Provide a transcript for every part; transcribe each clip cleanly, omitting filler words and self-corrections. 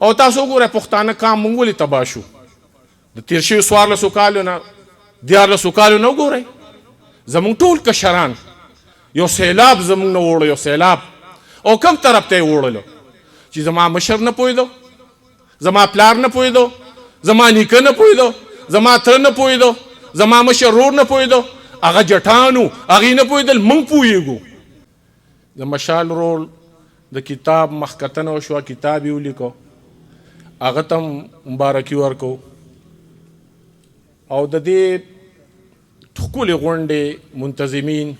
او تاسو ګوره پښتانه کام مونږ ولې تباه شو د تیر شویو 1400 کالو نه 1400 کالو نه وګورئ زمونږ ټول کشران یو سیلاب زمونږ نه وړو یو سیلاب او کم طرف ته یې وړلو چې زما مشر نه پوهېدو زما پلار نه پوهېدو زما نیکه نه پوهېدو زما تره نه پوهېدو زما مشر رور نه پوهېدو هغه جټانو هغې نه پوهېدل موږ پوهېږو د مشال رول د کتاب مخکتنه وشوه کتاب یې ولیکو هغه ته مبارکي ورکو او د دې ښکلې غونډې منتظمین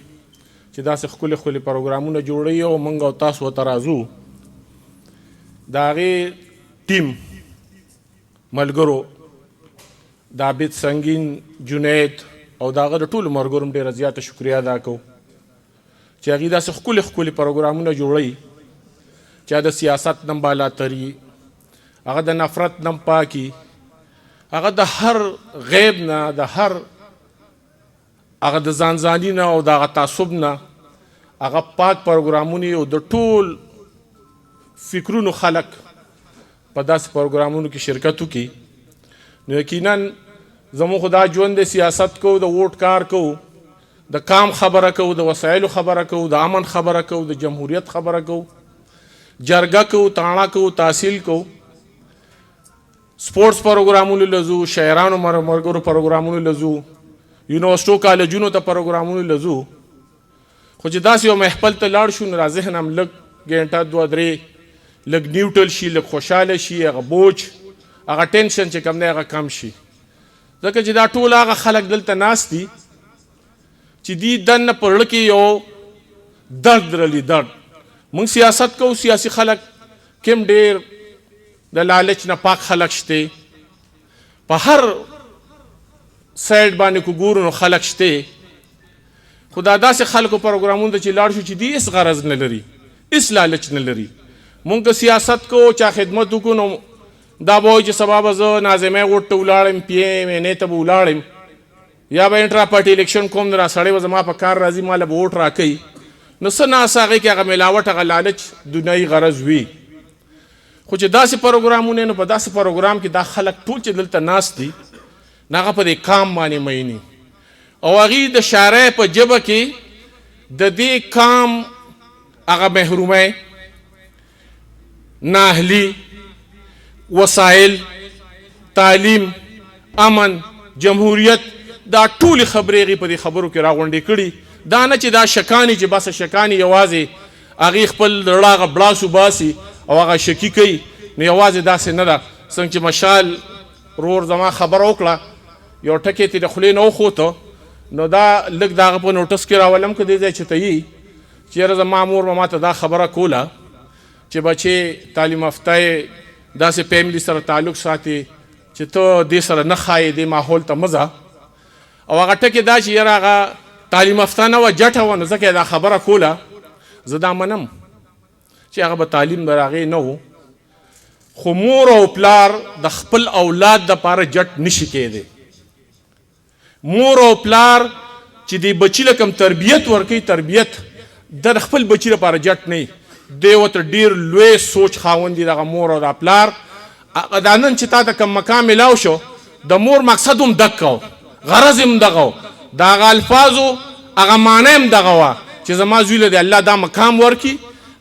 چې داسې ښکلې ښکلې پروګرامونه جوړوي او موږ او تاسو ورته راځو د هغې ټیم ملګرو د عابد سنگین جنید او د هغه د ټولو ملګرو ډېره زیاته شکریه ادا کوو چې هغوی داسې ښکلې ښکلې پروګرامونه جوړوي چې د سیاست نه بالا تري هغه د نفرت نه پاکي هغه د هر غیب نه د هر هغه د ځانځاني نه او د هغه تعصب نه هغه پاک پروګرامونه او د ټول فکرونو خلک په داسې پروګرامونو کې شرکت وکړي نو یقینا زموږ خو دا ژوند د سیاست کوو د ووټ کار کوو د کام خبره کوو د وسایلو خبره کوو د امن خبره کوو د جمهوریت خبره کوو جرګه کوو تاڼه کوو تحصیل کوو سپورټس پروګرامونو لزو شاعرانو مرګرو پروګرامونو لزو یونیورسټو کالجونو ته پروګرامونو لزو خو چې داسې یو محفل ته لاړ شو نو را ذهن هم لږ ګنټه دوه درې لږ نیوټل شي لږ خوشحاله شي هغه بوج هغه ټینشن چې کوم دی هغه کم شي ځکه چې دا ټول هغه خلک دلته ناست دي چې دی دننه په زړه کې یو درد رلی درد موږ سیاست کوو سیاسي خلک کوم ډېر د لالچ نه پاک خلک شته په هر سایډ باندې کو ګورو نو خلک شته خو دا داسې خلکو پروګرامونو ته چې لاړ شو چې دی هېڅ غرض نه لري هېڅ لالچ نه لري مونږ که سیاست کوو چا خدمت وکړو نو دا به وایي چې سبا به زه ناظمۍ غوټ ته ولاړم پی ایم این اے ته به ولاړم یا به انټرا پارټي الیکشن کوم نو را سړی به زما په کار راځي ما له به ووټ راکوي نو څه ناڅه هغې کې هغه ملاوټ هغه لالچ دنیایي غرض وي خو چې داسې پروګرامونه نو په داسې پروګرام کې دا خلک ټول چې دلته ناست دي نو هغه په دې کام باندې میني او هغې د شاعرۍ په ژبه کې د دې کام هغه محرومۍ نااهلي وسایل تعلیم امن جمهوریت دا ټولې خبرې هغې په دې خبرو کې راغونډې کړي دا نه چې دا شکاني چې بس شکاني یوازې هغې خپل زړه هغه بلاس وباسي او هغه شکي کوي نو یوازې داسې نه ده څنګه چې مشال رور زما خبره وکړه یو ټکی ترې د خولې نه وخوته نو دا لږ د هغه په نوټس کې راولم که دې ځای چې ته یي چې یاره زما مور به ماته دا خبره کوله چې بچې تعلیم یافته یې داسې فیملي سره تعلق ساتي چې ته دې سره نه ښایې دې ماحول ته مه ځه او هغه ټکې دا چې یاره هغه تعلیم یافته نه وه جټه وه نو ځکه یې دا خبره کوله زه دا منم چې هغه به تعلیم د هغې نه و خو مور او پلار د خپل اولاد دپاره جټ نشي کېدی مور او پلار چې د بچي له کوم تربیت ورکوي تربیت د خپل بچي لپاره جټ نه وي دی ورته ډېر لوی سوچ خاوند دي دغه مور او د پلار دا نن چې تا ته کوم مقام میلاو شو د مور مقصد هم دقه و غرض هم دغه و د هغه الفاظو هغه معنی هم دغه وه چې زما زوی له د الله دا مقام ورکړي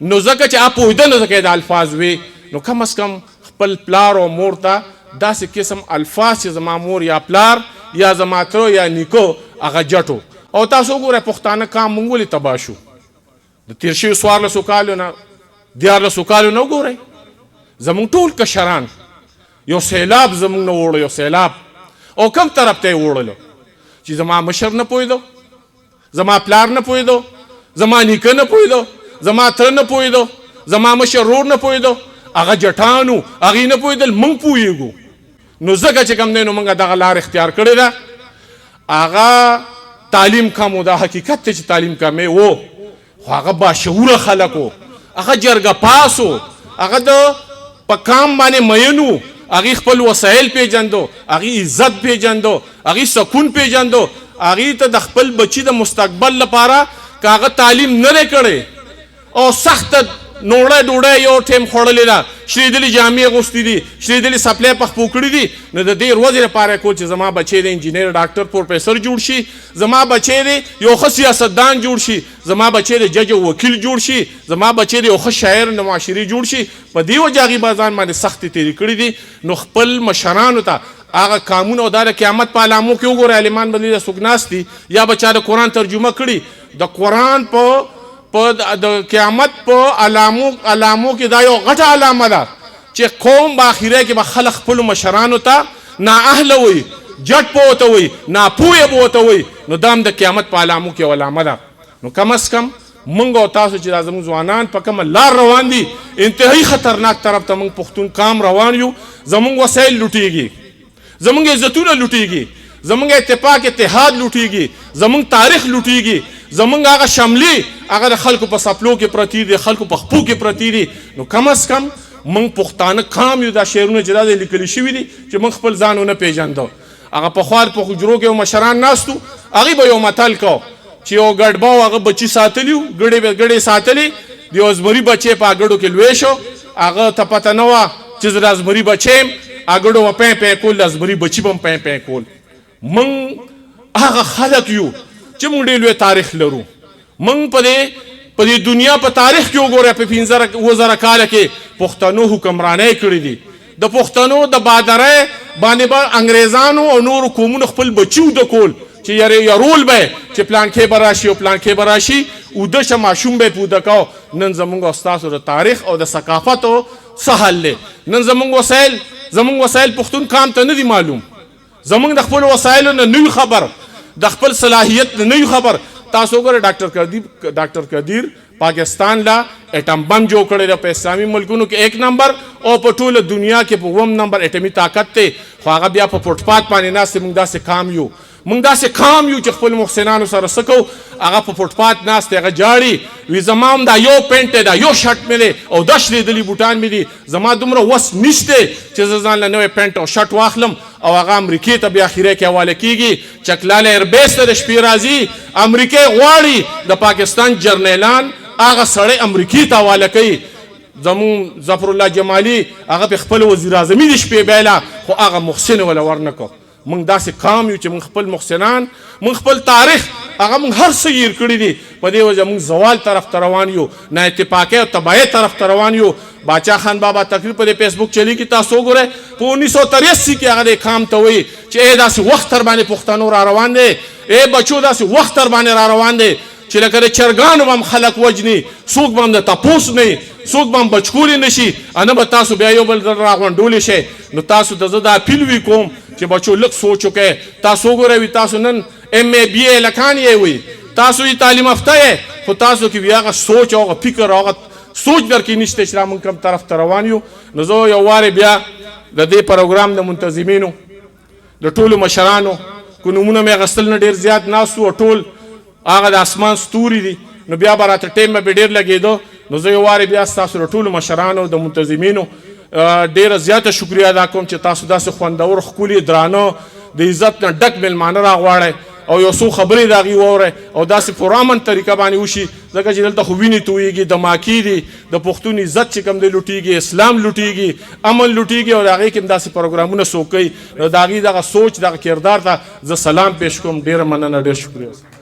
نو ځکه چې پوهېده نو ځکه یې د الفاظ وي نو کم از کم خپل پلار او مور ته داسې قسم الفاظ چې زما مور یا پلار یا زما تره یا نیکو هغه جټو او تاسو وګورئ پښتانه کام موږ ولې تباه شو د تیر شویو 1400 کالو نه 1400 کالو نه وګورئ زمونږ ټول کشران یو سیلاب زمونږ نه وړو یو سیلاب او کم طرف ته یې وړلو چې زما مشر نه پوهېدو زما پلار نه پوهېدو زما نیکه نه پوهېدو زما تره نه پوهېدو زما مشر رور نه پوهېدو هغه جټانو هغې نه پوهېدل موږ پوهېږو نو ځکه چې کوم دی نو موږ دغه لار اختیار کړې ده هغه تعلیم کم و دا حقیقت دی چې تعلیم کمې و خو هغه باشعوره خلک و هغه جرګه پاس و هغه د په کام باندې مین و هغې خپل وسایل پیژندو هغې عزت پیژندو هغې سکون پیژندو هغې ته د خپل بچي د مستقبل لپاره که هغه تعلیم نه دی کړی او سخته نوړه ډوډۍ یو ټیم خوړلې ده، شریدلې جامې اغوستې دي، شریدلې سپلی پخپو کړي دي، نو د دې ورځې لپاره کول چې زما بچی د انجینر ډاکټر پروفیسر جوړ شي، زما بچی د یو ښه سیاستدان جوړ شي، زما بچی د جج او وکیل جوړ شي، زما بچی د یو ښه شاعر د معاشري جوړ شي. په دې وجه هغې به ځان باندې سختې تېرې کړي دي. نو خپل مشرانو ته هغه کامونه او دا د قیامت په علامو کې وګوره، عالمان باندې د څوک ناست دي یا به چا د قرآن ترجمه کړي، د قرآن په د قیامت په علامو کې دا یو غټه علامه ده چې قوم په آخره کې به خلک خپلو مشرانو ته نااهله وي، جټ به ورته وي، ناپویه به ورته وي. نو دا هم د قیامت په علامو کې یو علامه ده. نو کم از کم موږ او تاسو چې دا زموږ ځوانان په کومه لار روان دي، انتهایی خطرناک طرف ته موږ پښتون قام روان یو. زموږ وسایل لوټیږي، زموږ عزتونه لوټیږي، زموږ اتفاق اتحاد لوټیږي، زموږ تاریخ لوټیږي، زموږ هغه شملي هغه د خلکو په سپلو کې پرتی دي، خلکو په خپو کې پرتی دي. نو کم از کم موږ پښتانه قام یو. دا شعرونه چې دا لیکلي شوي دي چې موږ خپل ځان ونه پیژندو. هغه پخوا په حجرو کې مشران ناستو، هغې به یو متل کو چې یو ګډباو هغه بچي ساتلي وو، ګډې ساتلي، د یو زمري بچی په ګډو کې لوی شو، هغه ته پته نه وه چې زه د زمري بچی یم، ګډو به پی پی کول، د زمري بچي به هم پی پی کول. موږ هغه خلک یو چې موږ ډېر لوی تاریخ لرو. موږ په دې دنیا په تاریخ کې وګوره، په 1500 کاله کې پښتنو حکمرانۍ کړې دي. د پښتنو د بادرۍ باندې به انګریزانو او نورو قومونو خپل بچي وده کول چې یارول به چې پلانکې به راشي او پلانکې به راشي، اوده شه ماشوم به یې پوده کو. نن زموږ او ستاسو د تاریخ او د ثقافتو څه حل دی؟ نن زموږ وسایل پښتون قام ته نه دي معلوم، زموږ د خپلو وسایلو نه نوي خبر، د خپل صلاحیت نه نوي خبر. تاسو وګورئ ډاکټر قدیر پاکستان لا اټم بم جوړ کړی دی، په اسلامي ملکونو کې 1 نمبر او په ټوله دنیا کې په 1 نمبر اټمي طاقت دی. خو هغه بیا په فوټپات باندې ناست. موږ داسې قام یو چې خپل محسنانو سره څه کوو، هغه په فوټپات ناست دی، هغه جاړي وي زما هم دا یو پینټ دی، دا یو شرټ مې دی او 10 شلېدلي بوټان مې دي، زما دومره وس نشته چې زه ځان له نوی پینټ او شرټ واخلم او هغه امریکې ته بیا اخره کې حواله کېږي. چکلاله ایربیس ته د شپې راځي، امریکې غواړي د پاکستان جرنیلان هغه سړی امریکې ته حواله کوي. زمون ظفر الله جمالي هغه په خپل وزیر اعظمي د شپې بیله، خو هغه محسن ولا ورنکو. موږ داسې قام یو چې موږ خپل محسنان، موږ خپل تاریخ هغه موږ هر څه هیر کړي دي. په دې وجه موږ زوال طرف ته روان یو، نه اتفاقۍ او تباهۍ طرف ته روان یو. باچا خان بابا تقریر په فیسبوک چلیږي، تاسو وګورئ. په 1983 کې هغه د قام ته وایي چې داسې وخت تر باندې پښتنو را روان دی، بچو داسې وخت تر باندې را روان دی چې لکه د چرګانو به هم خلک وجني، څوک به هم د تپوس نه، څوک به هم بچکولې نه شي، نه به تاسو بیا یو بل راغونډولی شئ. نو تاسو ته زه دا اپیل وی کوم چې بچو لږ سوچ وکړئ. تاسو وګورئ، تاسو نن MA لکان یې وي، تاسو یې تعلیم یافته یې، خو تاسو کې بیا هغه سوچ او هغه فکر او هغه سوچ در کې نشته چې موږ کوم طرف ته روان یو. نو زه یو وارې بیا د دې پروګرام د منتظمینو د ټولو مشرانو کو نومونه مې اخیستل نه ډېر زیات ناست وو، ټول هغه د اسمان ستوري دي. نو بیا به راته ټیم به ډېر لګېدو. نو زه یو وارې بیا ستاسو د ټولو مشرانو د منتظمینو ډېره زیاته شکریه ادا کوم چې تاسو داسې خوندور، ښکلي، درانه، د عزت نه ډک میلمانه راغواړئ او یو څو خبرې د هغې واورئ او داسې پرامن طریقه باندې وشي، ځکه چې دلته خو وینې تویږي، دماکي دي، د پښتون عزت چې کوم دی لوټیږي، اسلام لوټیږي، امن لوټیږي او د هغې کې هم داسې پروګرامونه څوک کوي. نو د هغې دغه سوچ، دغه کردار ته زه سلام پیش کوم. ډېره مننه، ډېر شکریه.